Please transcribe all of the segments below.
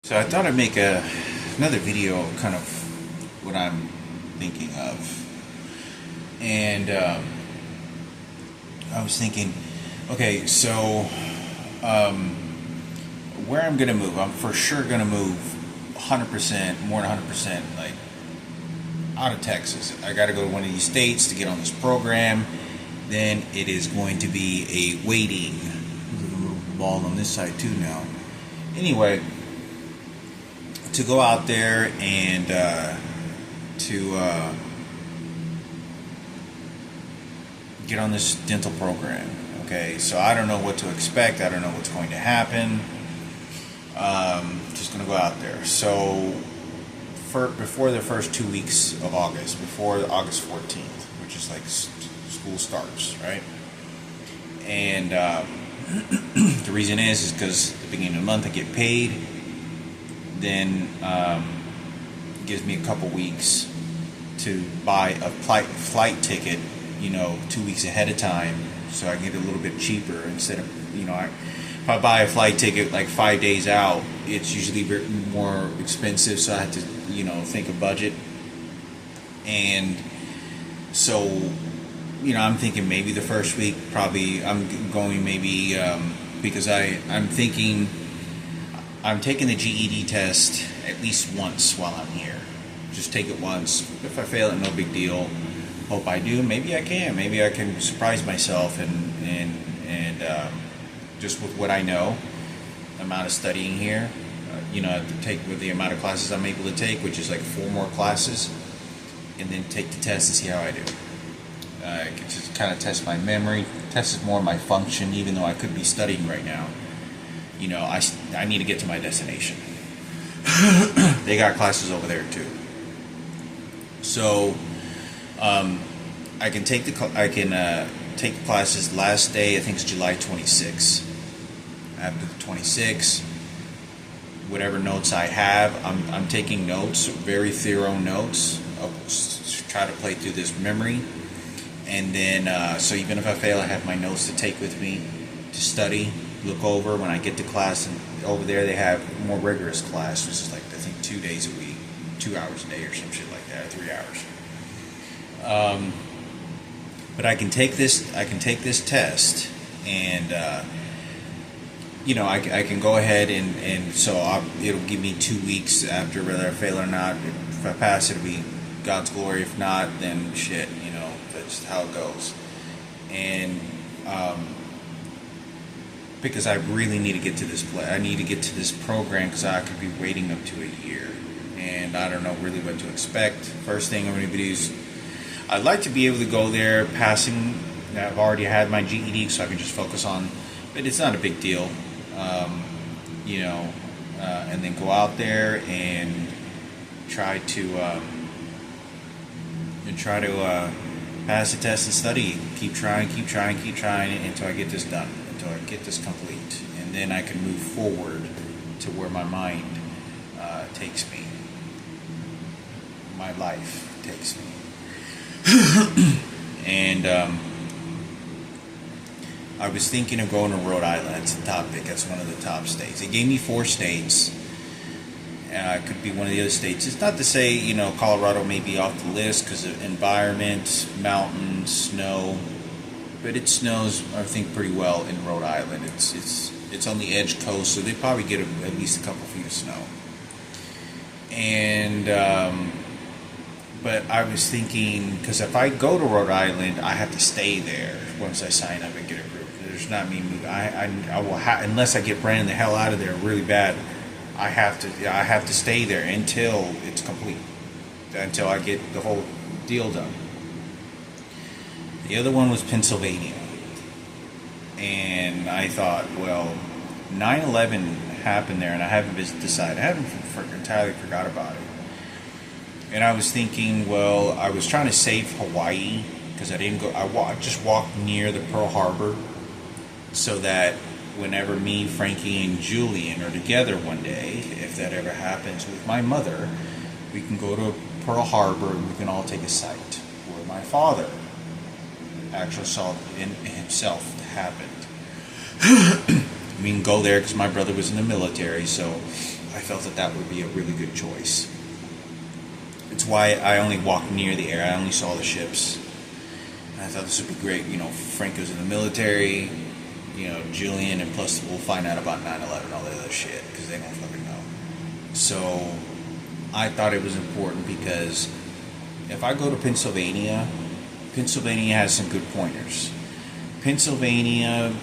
So I thought I'd make another video of kind of what I'm thinking of. And I was thinking, okay, so where I'm going to move, I'm for sure going to move 100%, more than 100%, like out of Texas. I got to go to one of these states to get on this program. Then it is going to be a waiting. There's a little ball on this side too now. Anyway, to go out there and to get on this dental program. Okay, so I don't know what to expect. I don't know what's going to happen. Just going to go out there. So before the first 2 weeks of August, before August 14th, which is like school starts, right? And the reason is because at the beginning of the month I get paid. Then it gives me a couple weeks to buy a flight ticket, 2 weeks ahead of time, so I can get it a little bit cheaper instead of, if I buy a flight ticket like 5 days out, it's usually more expensive, so I have to, think of budget. And so, I'm thinking maybe the first week, probably I'm going maybe because I'm thinking I'm taking the GED test at least once while I'm here. Just take it once. If I fail it, no big deal. Hope I do. Maybe I can. Maybe I can surprise myself and just with what I know, the amount of studying here. I have to take with the amount of classes I'm able to take, which is like 4 more classes, and then take the test and see how I do. I can just kind of test my memory, test more my function, even though I could be studying right now. I need to get to my destination. They got classes over there too. So I can take the classes. Last day I think is July 26th. After the 26th, whatever notes I have, I'm taking notes, very thorough notes. I'll try to play through this memory, and then so even if I fail, I have my notes to take with me to study. Look over when I get to class, and over there they have more rigorous class, which is like I think 2 days a week, 2 hours a day or some shit like that, 3 hours. But I can take this. I can take this test, and I can go ahead and so it'll give me 2 weeks after whether I fail or not. If I pass, it'll be God's glory. If not, then shit. That's how it goes. And because I really need to get to this I need to get to this program because I could be waiting up to a year, and I don't know really what to expect. First thing I'm going to do is I'd like to be able to go there passing. I've already had my GED, so I can just focus on. But it's not a big deal, and then go out there and try to pass the test and study. Keep trying until I get this done. Until I get this complete, and then I can move forward to where my mind takes me, my life takes me. And I was thinking of going to Rhode Island. That's the top pick. That's one of the top states. They gave me 4 states. It could be one of the other states. It's not to say Colorado may be off the list because of environment, mountains, snow. But it snows, I think, pretty well in Rhode Island. It's on the edge coast, so they probably get at least a couple feet of snow. And but I was thinking, because if I go to Rhode Island, I have to stay there once I sign up and get approved. There's not me moving. I will unless I get ran the hell out of there really bad. I have to stay there until it's complete, until I get the whole deal done. The other one was Pennsylvania. And I thought, well, 9/11 happened there, and I haven't decided. I haven't entirely forgot about it. And I was thinking, well, I was trying to save Hawaii because I didn't go. I just walked near the Pearl Harbor so that whenever me, Frankie, and Julian are together one day, if that ever happens with my mother, we can go to Pearl Harbor and we can all take a sight where my father actually saw it himself happened. We can go there because my brother was in the military, so I felt that that would be a really good choice. It's why I only walked near the area. I only saw the ships. And I thought this would be great. You know, Franco's in the military, you know, Julian, and plus we'll find out about 9/11 and all that other shit, because they don't fucking know. So I thought it was important because if I go to Pennsylvania, Pennsylvania has some good pointers. Pennsylvania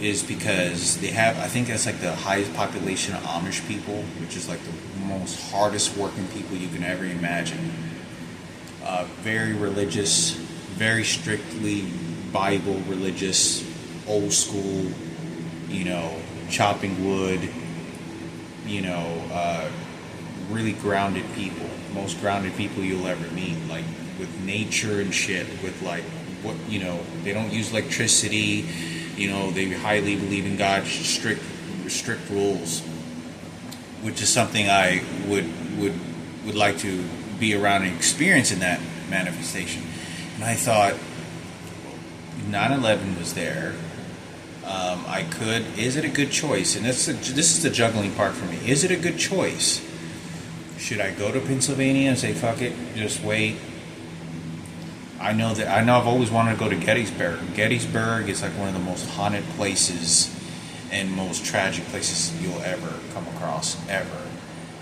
is because they have, I think that's like the highest population of Amish people, which is like the most hardest working people you can ever imagine. Very religious, very strictly Bible religious, old school, you know, chopping wood, you know, really grounded people. Most grounded people you'll ever meet, like with nature and shit, with like, what, you know, they don't use electricity, you know, they highly believe in God, strict rules, which is something I would like to be around and experience in that manifestation. And I thought 9/11 was there. Is it a good choice? And this is the juggling part for me. Is it a good choice? Should I go to Pennsylvania and say, fuck it, just wait? I know I've always wanted to go to Gettysburg. Gettysburg is like one of the most haunted places and most tragic places you'll ever come across, ever.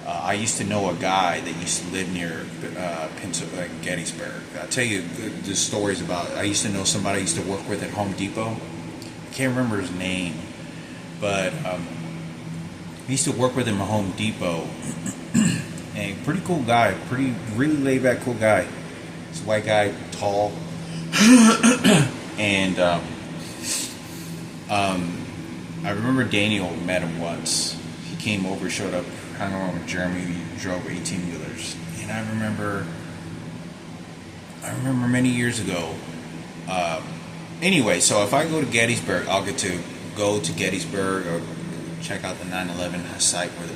I used to know a guy that used to live near Pennsylvania, Gettysburg. I'll tell you the stories about it. I used to know somebody I used to work with at Home Depot. I can't remember his name, but I used to work with him at Home Depot. And pretty cool guy, really laid back, cool guy. He's a white guy, tall, and I remember Daniel met him once. He came over, showed up, hung around with Jeremy. We drove 18-wheelers, and I remember many years ago. Anyway, so if I go to Gettysburg, I'll get to go to Gettysburg or check out the 9/11 site where the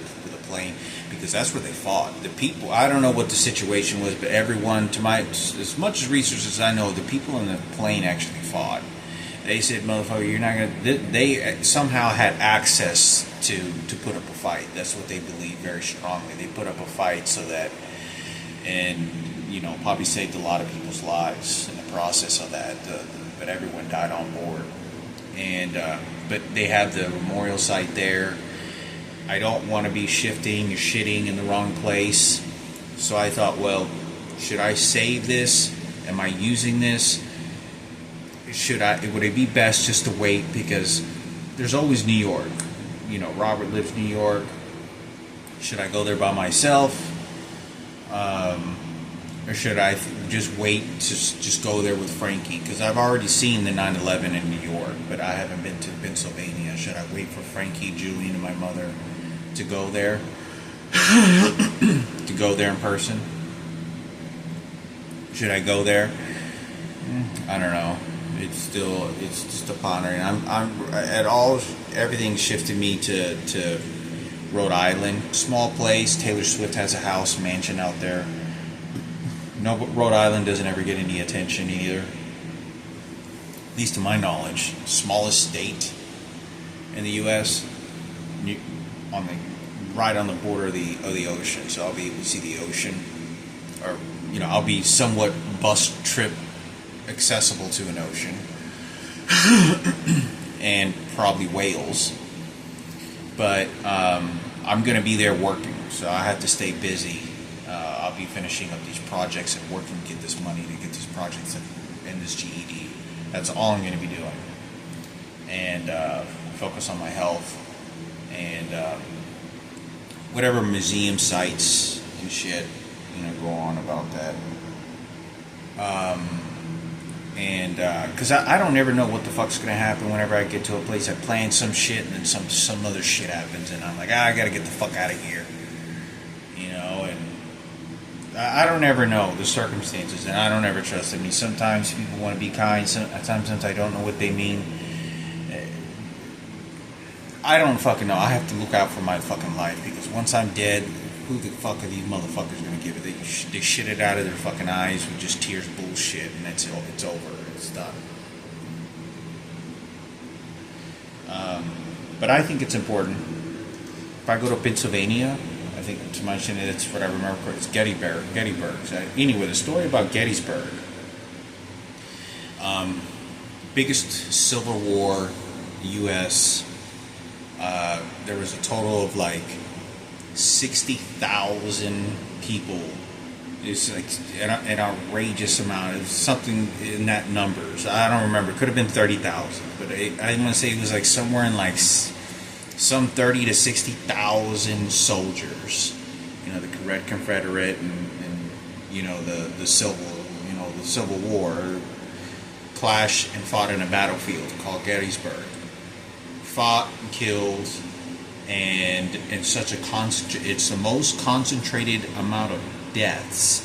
plane, because that's where they fought. The people, I don't know what the situation was, but everyone, as much as research as I know, the people in the plane actually fought. They said, motherfucker, you're not gonna, they somehow had access to put up a fight. That's what they believe very strongly. They put up a fight so that, and, you know, probably saved a lot of people's lives in the process of that, but everyone died on board. And, but they have the memorial site there. I don't want to be shifting or shitting in the wrong place. So I thought, well, should I save this? Am I using this? Would it be best just to wait? Because there's always New York. You know, Robert lives in New York. Should I go there by myself? Or should I just wait to just go there with Frankie? Because I've already seen the 9/11 in New York, but I haven't been to Pennsylvania. Should I wait for Frankie, Julian, and my mother to go there? To go there in person? Should I go there? I don't know. It's just a pondering. Everything shifted me to Rhode Island. Small place. Taylor Swift has a house, mansion out there. No, but Rhode Island doesn't ever get any attention either. At least to my knowledge. Smallest state in the U.S. Right on the border of the ocean. So I'll be able to see the ocean. Or, you know, I'll be somewhat bus trip accessible to an ocean. And probably whales. But I'm going to be there working. So I have to stay busy. I'll be finishing up these projects and working to get this money to get these projects and this GED. That's all I'm going to be doing. And focus on my health and whatever museum sites and shit, you know, go on about that. Because I don't ever know what the fuck's going to happen whenever I get to a place. I plan some shit and then some other shit happens and I'm like, I got to get the fuck out of here. You know, and I don't ever know the circumstances, and I don't ever trust them. I mean, sometimes people want to be kind, sometimes I don't know what they mean. I don't fucking know. I have to look out for my fucking life, because once I'm dead, who the fuck are these motherfuckers going to give it? They shit it out of their fucking eyes with just tears bullshit, and it's over. It's done. But I think it's important. If I go to Pennsylvania, I think to mention it, it's what I remember. It's Gettysburg. So anyway, the story about Gettysburg. Biggest Civil War, U.S. There was a total of like 60,000 people. It's like an outrageous amount. It was something in that numbers. I don't remember. It could have been 30,000, but I want to say it was like somewhere in like some 30 to 60,000 soldiers. You know, the Red Confederate and you know the Civil War clashed and fought in a battlefield called Gettysburg. Fought and killed, and in such a it's the most concentrated amount of deaths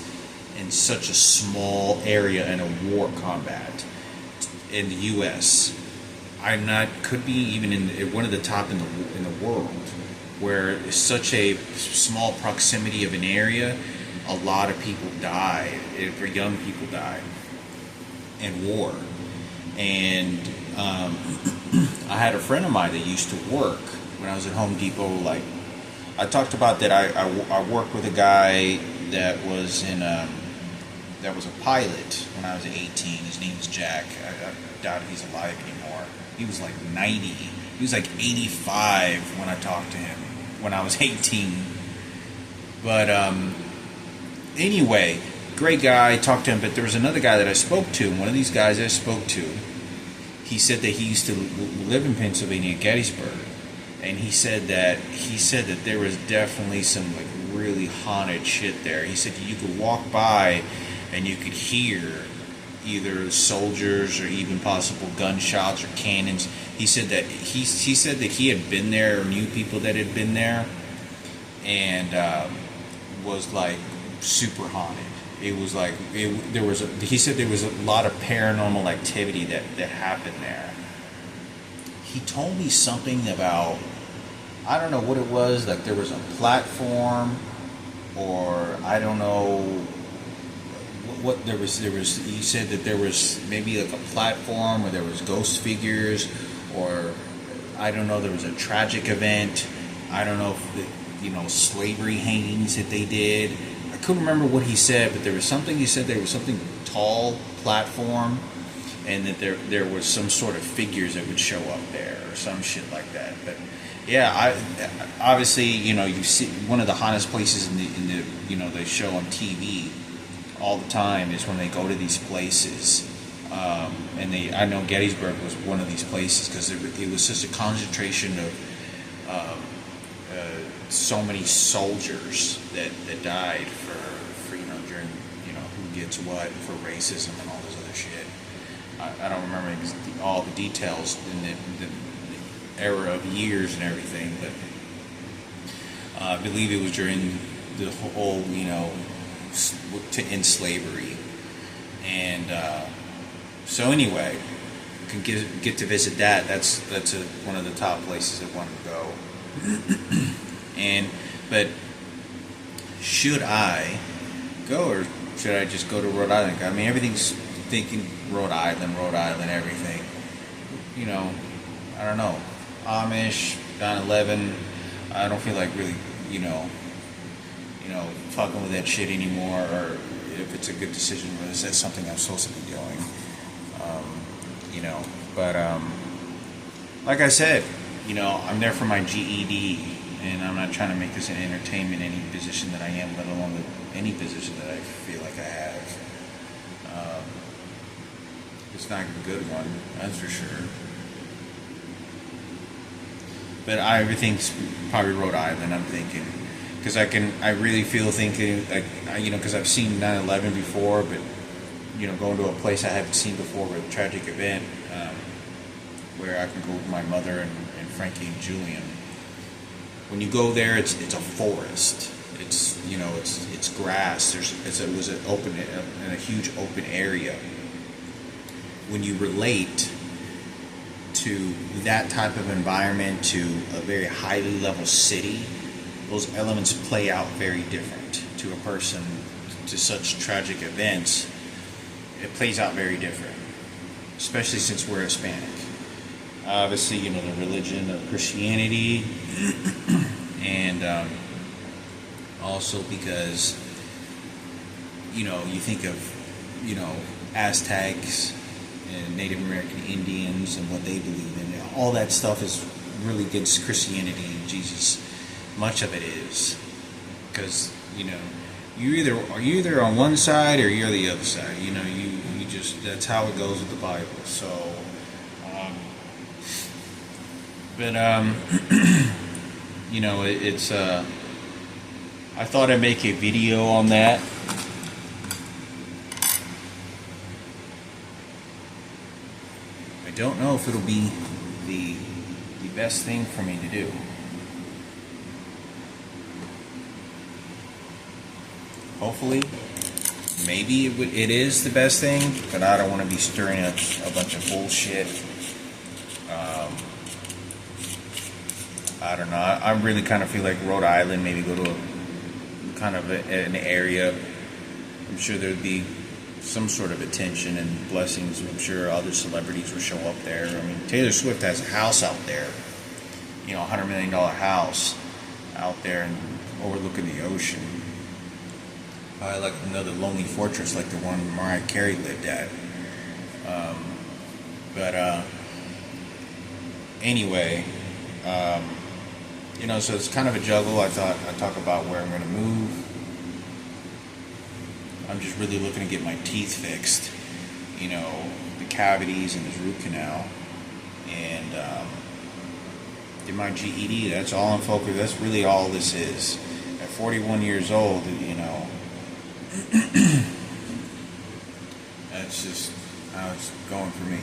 in such a small area in a war combat in the U.S. Could be even in one of the top in the world, where such a small proximity of an area, a lot of people died. Young people died in war, and I had a friend of mine that used to work when I was at Home Depot. Like I talked about that, I worked with a guy that was that was a pilot when I was 18. His name's Jack. I doubt he's alive anymore. He was like 90. He was like 85 when I talked to him when I was 18. But anyway, great guy. Talked to him. But there was another guy that I spoke to. One of these guys I spoke to, he said that he used to live in Pennsylvania, Gettysburg, and he said that there was definitely some like really haunted shit there. He said you could walk by and you could hear either soldiers or even possible gunshots or cannons. He said that he had been there or knew people that had been there, and was like super haunted. It was like he said there was a lot of paranormal activity that happened there. He told me something about, I don't know what it was, like there was a platform, or I don't know what there was. He said that there was maybe like a platform where there was ghost figures, or I don't know, there was a tragic event. I don't know if slavery hangings that they did. I couldn't remember what he said, but there was something he said. There was something tall platform, and that there was some sort of figures that would show up there or some shit like that. But yeah, obviously you see one of the hottest places in the they show on TV all the time is when they go to these places, and I know Gettysburg was one of these places because it was such a concentration of so many soldiers that died for during who gets what for racism and all this other shit. I don't remember all the details in the era of years and everything, but I believe it was during the whole to end slavery, and so anyway, you can get to visit that. That's one of the top places I want to go. But should I go, or should I just go to Rhode Island? I mean, everything's thinking Rhode Island, everything. I don't know. Amish, 9/11. I don't feel like really, fucking with that shit anymore, or if it's a good decision, or is that something I'm supposed to be doing? But like I said, I'm there for my GED. And I'm not trying to make this an entertainment, any position that I am, let alone any position that I feel like I have. It's not a good one, that's for sure. But everything's probably Rhode Island, I'm thinking. Because I really feel thinking, like, because I've seen 9/11 before, but, going to a place I haven't seen before with a tragic event, where I can go with my mother and Frankie and Julian. When you go there, it's a forest. It's grass. It was an open in a huge open area. When you relate to that type of environment to a very highly level city, those elements play out very different to a person. To such tragic events, it plays out very different, especially since we're Hispanic. Obviously, the religion of Christianity, and Also because, you know, you think of, you know, Aztecs and Native American Indians and what they believe in. All that stuff is really against Christianity and Jesus. Much of it is. Because, you know, you're either on one side or you're the other side. You know, you just, that's how it goes with the Bible. So, you know, it's I thought I'd make a video on that. I don't know if it'll be the best thing for me to do. Hopefully, maybe it is the best thing, but I don't want to be stirring up a bunch of bullshit. I don't know. I really kind of feel like Rhode Island, maybe go to an area. I'm sure there'd be some sort of attention and blessings. I'm sure other celebrities will show up there. I mean, Taylor Swift has a house out there, you know, $100 million house out there and overlooking the ocean. Probably like another lonely fortress like the one Mariah Carey lived at. Anyway, you know, so it's kind of a juggle. I thought I'd talk about where I'm going to move. I'm just really looking to get my teeth fixed, you know, the cavities and this root canal, and get my GED. That's all I'm focused. That's really all this is. At 41 years old, you know, that's just how it's going for me.